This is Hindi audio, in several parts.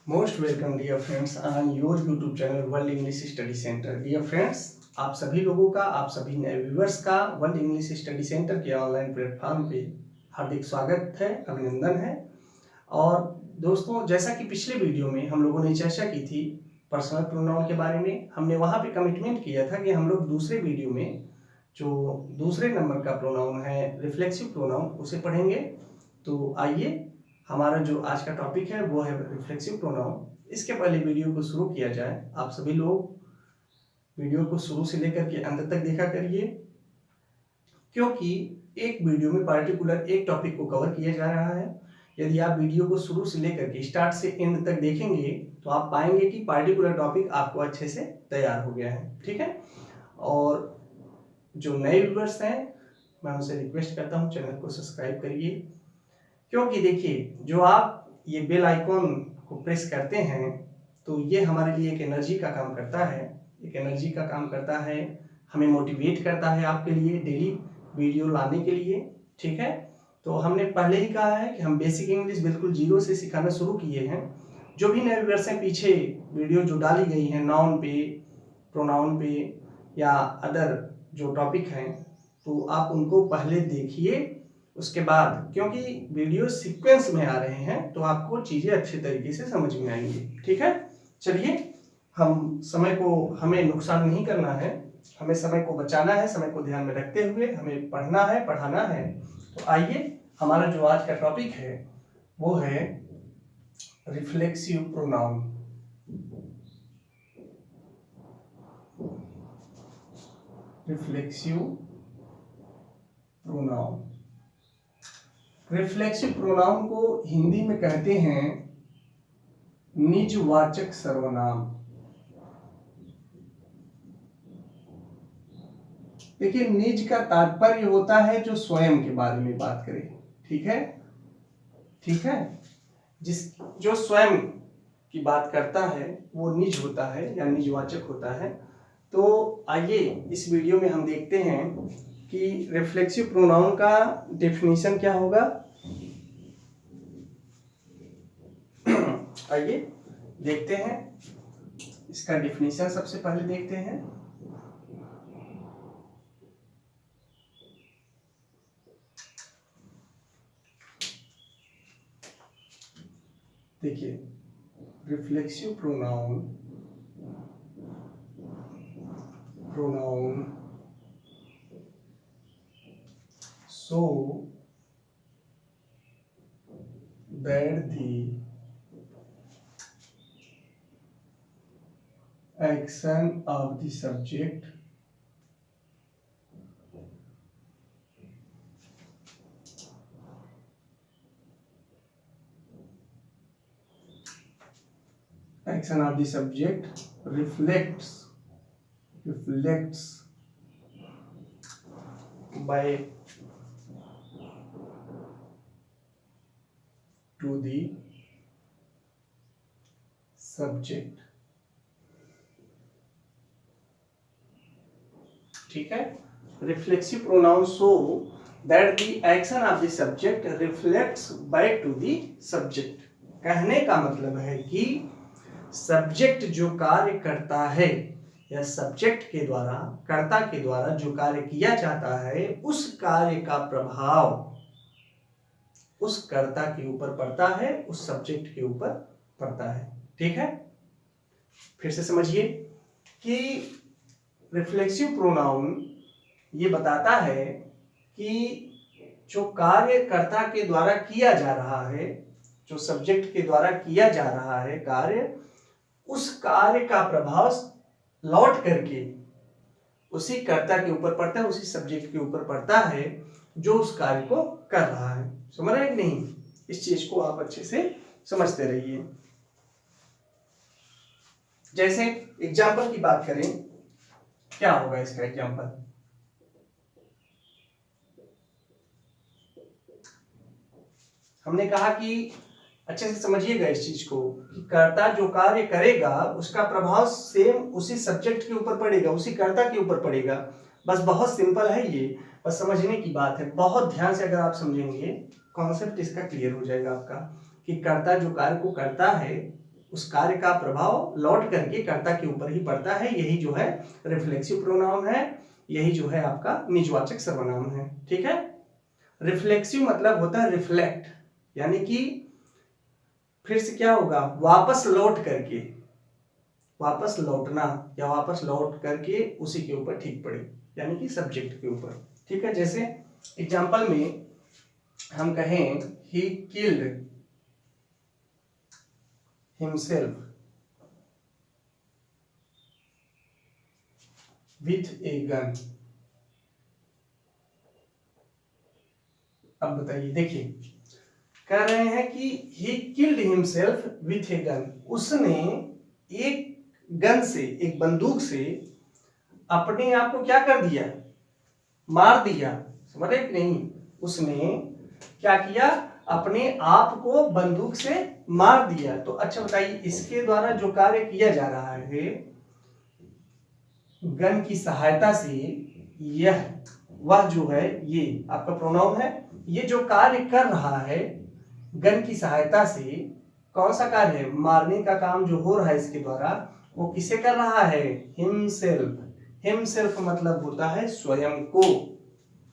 Most welcome dear friends on your YouTube channel world English study centre. Dear friends, आप सभी लोगों का, आप सभी नए व्यूवर्स का वर्ल्ड इंग्लिश स्टडी सेंटर के ऑनलाइन प्लेटफॉर्म पे हार्दिक स्वागत है, अभिनंदन है। और दोस्तों, जैसा कि पिछले वीडियो में हम लोगों ने चर्चा की थी पर्सनल प्रोनाउन के बारे में, हमने वहाँ पे कमिटमेंट किया था कि हम लोग दूसरे वीडियो में जो दूसरे नंबर का प्रोनाउन है रिफ्लेक्सिव प्रोनाउन उसे पढ़ेंगे। तो आइए, हमारा जो आज का टॉपिक है वो है रिफ्लेक्सिव प्रोनाउन। इसके पहले वीडियो को शुरू किया जाए, आप सभी लोग वीडियो को शुरू से लेकर के अंत तक देखा करिए, क्योंकि एक वीडियो में पार्टिकुलर एक टॉपिक को कवर किया जा रहा है। यदि आप वीडियो को शुरू से लेकर के स्टार्ट से एंड तक देखेंगे तो आप पाएंगे कि पार्टिकुलर टॉपिक आपको अच्छे से तैयार हो गया है। ठीक है। और जो नए व्यूअर्स हैं, मैं उनसे रिक्वेस्ट करता हूँ चैनल को सब्सक्राइब करिए, क्योंकि देखिए, जो आप ये बेल आइकॉन को प्रेस करते हैं तो ये हमारे लिए एक एनर्जी का काम करता है, हमें मोटिवेट करता है आपके लिए डेली वीडियो लाने के लिए। ठीक है। तो हमने पहले ही कहा है कि हम बेसिक इंग्लिश बिल्कुल जीरो से सिखाना शुरू किए हैं। जो भी नए व्यूअर्स हैं, पीछे वीडियो जो डाली गई हैं नाउन पे, प्रोनाउन पे या अदर जो टॉपिक हैं, तो आप उनको पहले देखिए, उसके बाद, क्योंकि वीडियो सीक्वेंस में आ रहे हैं तो आपको चीजें अच्छे तरीके से समझ में आएंगी। ठीक है। चलिए, हमें नुकसान नहीं करना है, हमें समय को बचाना है, समय को ध्यान में रखते हुए हमें पढ़ना है, पढ़ाना है। तो आइए, हमारा जो आज का टॉपिक है वो है reflexive pronoun. Reflexive pronoun, reflexive pronoun को हिंदी में कहते हैं निजवाचक सर्वनाम। देखिए, निज का तात्पर्य होता है जो स्वयं के बारे में बात करे। ठीक है, ठीक है। जो स्वयं की बात करता है वो निज होता है या निजवाचक होता है। तो आइए, इस वीडियो में हम देखते हैं कि रिफ्लेक्सिव प्रोनाउन का डेफिनेशन क्या होगा। आइए देखते हैं, इसका डेफिनेशन सबसे पहले देखते हैं। देखिए, reflexive pronoun so that the action of the subject reflects by to the subject। ठीक है। Reflexive pronoun so that the action of the subject reflects back to the subject. कहने का मतलब है कि सब्जेक्ट जो कार्य करता है या सब्जेक्ट के द्वारा, कर्ता के द्वारा जो कार्य किया जाता है, उस कार्य का प्रभाव उस कर्ता के ऊपर पड़ता है, उस सब्जेक्ट के ऊपर पड़ता है। ठीक है। फिर से समझिए कि रिफ्लेक्सिव प्रोनाउन ये बताता है कि जो कार्य कर्ता के द्वारा किया जा रहा है, जो सब्जेक्ट के द्वारा किया जा रहा है कार्य, उस कार्य का प्रभाव लौट करके उसी कर्ता के ऊपर पड़ता है, उसी सब्जेक्ट के ऊपर पड़ता है जो उस कार्य को कर रहा है। समझ रहे हैं कि नहीं? इस चीज को आप अच्छे से समझते रहिए। जैसे एग्जाम्पल की बात करें, क्या होगा इसका एग्जाम्पल? हमने कहा कि अच्छे से समझिएगा इस चीज को कि कर्ता जो कार्य करेगा उसका प्रभाव सेम उसी सब्जेक्ट के ऊपर पड़ेगा, उसी कर्ता के ऊपर पड़ेगा। बस बहुत सिंपल है ये, बस समझने की बात है। बहुत ध्यान से अगर आप समझेंगे, कॉन्सेप्ट इसका क्लियर हो जाएगा आपका कि कर्ता जो कार्य को करता है उस कार्य का प्रभाव लौट करके कर्ता के ऊपर ही पड़ता है। यही जो है रिफ्लेक्सिव प्रोनाउन है, यही जो है आपका निजवाचक सर्वनाम है। ठीक है, रिफ्लेक्सिव मतलब होता है रिफ्लेक्ट, यानी कि फिर से क्या होगा, वापस लौट करके, वापस लौटना या वापस लौट करके उसी के ऊपर ठीक पड़े, यानी कि सब्जेक्ट के ऊपर। ठीक है, जैसे एग्जाम्पल में हम कहें he killed himself with a gun. अब बताइए, देखिए कह रहे हैं कि he killed himself with a gun, उसने एक गन से, एक बंदूक से अपने आप को क्या कर दिया, मार दिया। समझ रहे कि नहीं, उसने क्या किया, अपने आप को बंदूक से मार दिया। तो अच्छा बताइए, इसके द्वारा जो कार्य किया जा रहा है गन की सहायता से, यह वह जो है, ये आपका प्रोनाउन है, ये जो कार्य कर रहा है गन की सहायता से, कौन सा कार्य है, मारने का काम जो हो रहा है इसके द्वारा, वो किसे कर रहा है, हिमसेल्फ। हिमसेल्फ मतलब होता है स्वयं को।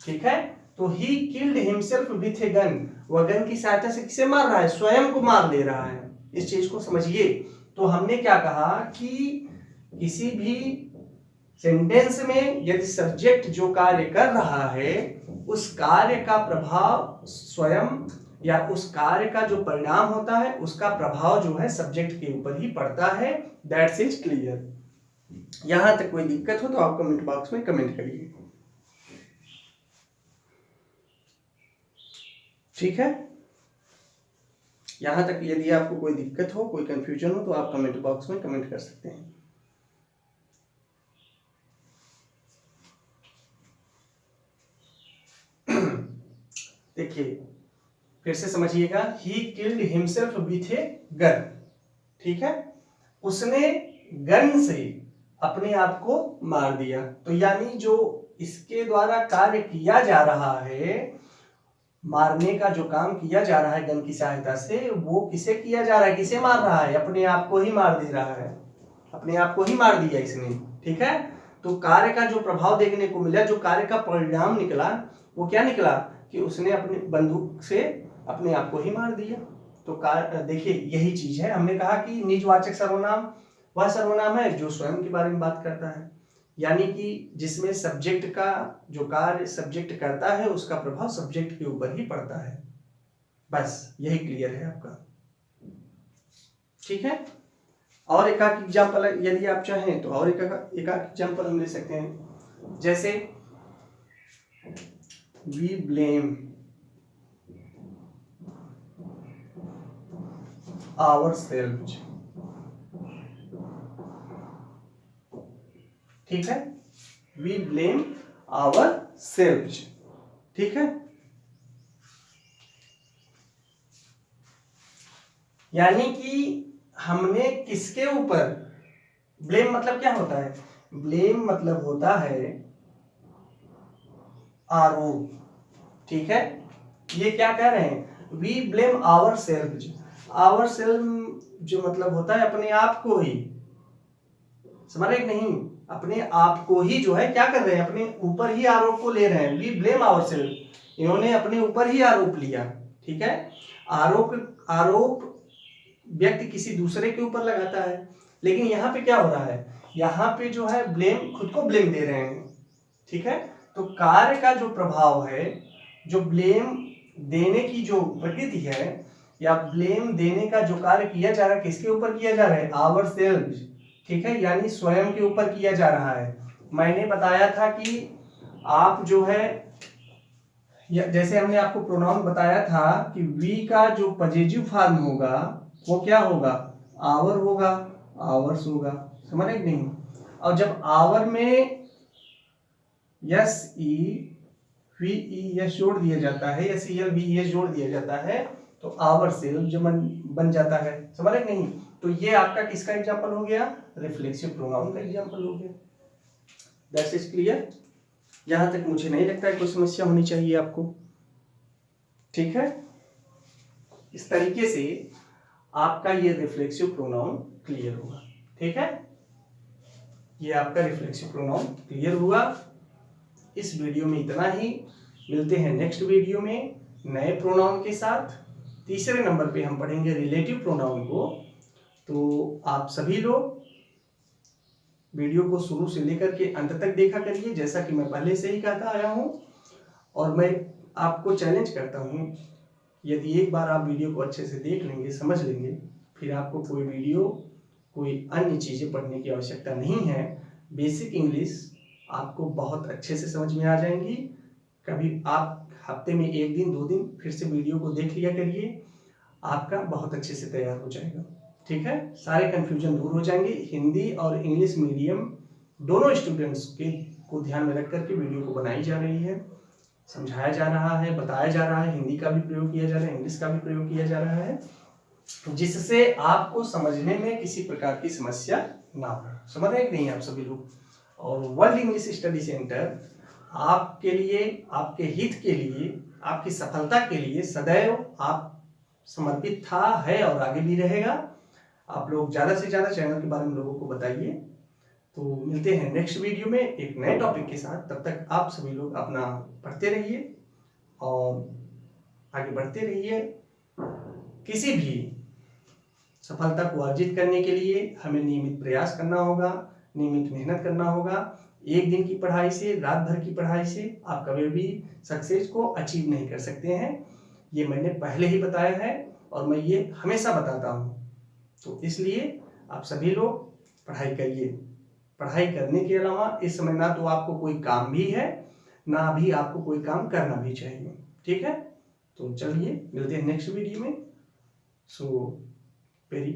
ठीक है, तो he killed himself with a gun, वह गन की सहायता से किसे मार रहा है, स्वयं को मार ले रहा है। इस चीज को समझिए। तो हमने क्या कहा कि किसी भी सेंटेंस में यदि सब्जेक्ट जो कार्य कर रहा है उस कार्य का प्रभाव स्वयं, या उस कार्य का जो परिणाम होता है उसका प्रभाव जो है सब्जेक्ट के ऊपर ही पड़ता है। That's is clear. यहां तक कोई दिक्कत हो तो आप कमेंट बॉक्स में कमेंट करिए। ठीक है, यहां तक यदि आपको कोई दिक्कत हो, कोई कंफ्यूजन हो तो आप कमेंट बॉक्स में कमेंट कर सकते हैं। देखिए फिर से समझिएगा, he killed himself with a gun. ठीक है, उसने गन से अपने आप को मार दिया। तो यानी जो इसके द्वारा कार्य किया जा रहा है, मारने का जो काम किया जा रहा है गन की सहायता से, वो किसे किया जा रहा है, किसे मार रहा है, अपने आप को ही मार दे रहा है, अपने आप को ही मार दिया इसने। ठीक है, तो कार्य का जो प्रभाव देखने को मिला, जो कार्य का परिणाम निकला, वो क्या निकला कि उसने अपनी बंदूक से अपने आप को ही मार दिया। तो देखिए यही चीज है, हमने कहा कि निजवाचक सर्वनाम वह सर्वनाम है जो स्वयं के बारे में बात करता है, यानी कि जिसमें सब्जेक्ट का जो कार्य सब्जेक्ट करता है उसका प्रभाव सब्जेक्ट के ऊपर ही पड़ता है। बस यही क्लियर है आपका। ठीक है, और एक एग्जाम्पल यदि आप चाहें तो और एक एग्जाम्पल हम ले सकते हैं। जैसे वी ब्लेम ourselves। ठीक है, वी ब्लेम ourselves। ठीक है, यानी कि हमने किसके ऊपर, ब्लेम मतलब क्या होता है, ब्लेम मतलब होता है आरोप। ठीक है, ये क्या कह रहे हैं, we blame our self. Our self जो मतलब होता है अपने आप को ही, समझ रहे नहीं, अपने आप को ही जो है क्या कर रहे हैं, अपने ऊपर ही आरोप को ले रहे हैं। वी ब्लेम आवर सेल्फ, इन्होंने अपने ऊपर ही आरोप लिया। ठीक है, आरोप व्यक्ति किसी दूसरे के ऊपर लगाता है, लेकिन यहाँ पे क्या हो रहा है, यहाँ पे जो है ब्लेम, खुद को ब्लेम दे रहे हैं। ठीक है, तो कार्य का जो प्रभाव है, जो ब्लेम देने की जो प्रकृति है, या ब्लेम देने का जो कार्य किया जा रहा है, किसके ऊपर किया जा रहा है, आवर सेल्फ। ठीक है, यानी स्वयं के ऊपर किया जा रहा है। मैंने बताया था कि आप जो है, जैसे हमने आपको प्रोनाउन बताया था कि वी का जो पॉजिटिव फॉर्म होगा वो क्या होगा, आवर होगा, आवर्स होगा। समझ रहे नहीं, और जब आवर में yes E V E yes जोड़ दिया जाता है, yes E L V S जोड़ दिया जाता है, तो आवर सेल्फ जो बन जाता है। समझ रहे नहीं, तो ये आपका किसका एग्जांपल हो गया, रिफ्लेक्सिव प्रोनाउन का एग्जांपल हो गया। That's is clear. यहां तक मुझे नहीं लगता है कोई समस्या होनी चाहिए आपको। ठीक है, इस तरीके से आपका ये रिफ्लेक्सिव प्रोनाउन क्लियर होगा। ठीक है, ये आपका रिफ्लेक्सिव प्रोनाउन क्लियर हुआ। इस वीडियो में इतना ही, मिलते हैं नेक्स्ट वीडियो में नए प्रोनाउन के साथ। तीसरे नंबर पे हम पढ़ेंगे रिलेटिव प्रोनाउन को। तो आप सभी लोग वीडियो को शुरू से लेकर के अंत तक देखा करिए, जैसा कि मैं पहले से ही कहता आया हूं। और मैं आपको चैलेंज करता हूं, यदि एक बार आप वीडियो को अच्छे से देख लेंगे, समझ लेंगे, फिर आपको कोई वीडियो, कोई अन्य चीज़ें पढ़ने की आवश्यकता नहीं है। बेसिक इंग्लिश आपको बहुत अच्छे से समझ में आ जाएंगी। कभी आप हफ्ते में 1 दिन 2 दिन फिर से वीडियो को देख लिया करिए, आपका बहुत अच्छे से तैयार हो जाएगा। ठीक है, सारे कन्फ्यूजन दूर हो जाएंगे। हिंदी और इंग्लिश मीडियम दोनों स्टूडेंट्स के को ध्यान में रख करके वीडियो को बनाई जा रही है, समझाया जा रहा है, बताया जा रहा है। हिंदी का भी प्रयोग किया जा रहा है, इंग्लिश का भी प्रयोग किया जा रहा है, जिससे आपको समझने में किसी प्रकार की समस्या ना हो। समझ रहे हैं कि नहीं आप सभी लोग? और वर्ल्ड इंग्लिश स्टडी सेंटर आपके लिए, आपके हित के लिए, आपकी सफलता के लिए सदैव आप समर्पित था, है और आगे भी रहेगा। आप लोग ज़्यादा से ज़्यादा चैनल के बारे में लोगों को बताइए। तो मिलते हैं नेक्स्ट वीडियो में एक नए टॉपिक के साथ। तब तक आप सभी लोग अपना पढ़ते रहिए और आगे बढ़ते रहिए। किसी भी सफलता को अर्जित करने के लिए हमें नियमित प्रयास करना होगा, नियमित मेहनत करना होगा। एक दिन की पढ़ाई से, रात भर की पढ़ाई से आप कभी भी सक्सेस को अचीव नहीं कर सकते हैं। ये मैंने पहले ही बताया है और मैं ये हमेशा बताता हूँ। तो इसलिए आप सभी लोग पढ़ाई करिए। पढ़ाई करने के अलावा इस समय ना तो आपको कोई काम भी है, ना भी आपको कोई काम करना भी चाहिए। ठीक है, तो चलिए मिलते हैं नेक्स्ट वीडियो में। So very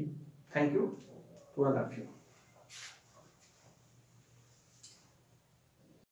thank you to all of you.